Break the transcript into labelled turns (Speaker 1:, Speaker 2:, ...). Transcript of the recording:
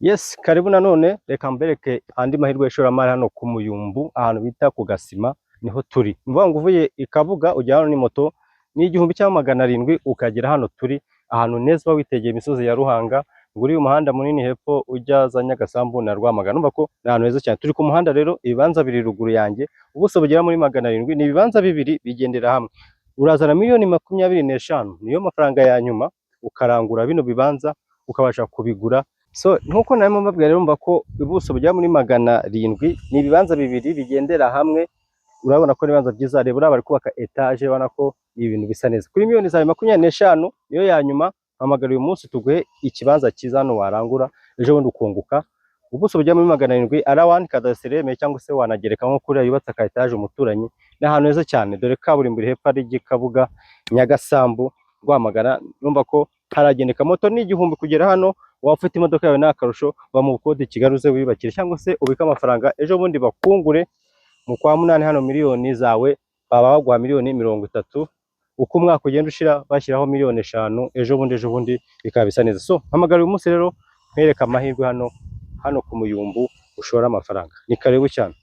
Speaker 1: Yes, karibu nanone reka mbereke andi mahirwe y'ishoramari hano ku Muyumbu ahantu bita ku Gasima niho turi. Mvuga ngo uvuye ikabuga ujya hano ni moto ni 1700 ukagera hano turi ahantu neza witegeye imisozi ya Ruhanga nguri uyu muhanda munini hepfo ujya za Nyagasambu na Rwamagana. Numva ko ni ahantu heza cyane. Turi ku muhanda rero ibibanza biri ruguru yanjye ubuso bugera muri 700 ni ibibanza bibiri bigendera hamwe. Urazana miliyoni 25 niyo mafaranga ya nyuma ukarangura bino bibanza ukabasha kubigura. So nkuko narimo mbabwira rero mba ko ubuso bujya muri 700 ni ibibanza bibiri bigendera hamwe. Urabona ko nibanza byiza rero bari kubaka etage bana ko ibintu bisa neza. Kuri miliyoni za 25 niyo ya nyuma hamagara uyu munsi tuguhe ikibanza cyiza hano warangura ejo bundi ukunguka. Ubuso bujya muri 700 ara1 kadasireme cyangwa se wanagereka nko kuri yubatse ka etage umuturanyi ni ahantu heza cyane dore kaburimbo hepfo ari Gikabuga Nyagasambu Rwamagana. Urumva ko haragendeka moto ni 1000 kugera hano. Wafite imodoka yawe nakarusho bamukode Kigali uze wibakire cyangwa se ubika amafaranga ejo bundi bakungure mu kwa 8 hano miliyoni zawe baba bagwa miliyoni 30 uko umwaka ugenda ushira bashyiraho miliyoni 5 ejo bundi bikaba bisa neza. So hamagara uyu munsi rero mpereka amahirwe hano ku Muyumbu ushora amafaranga. Ni karibu cyane.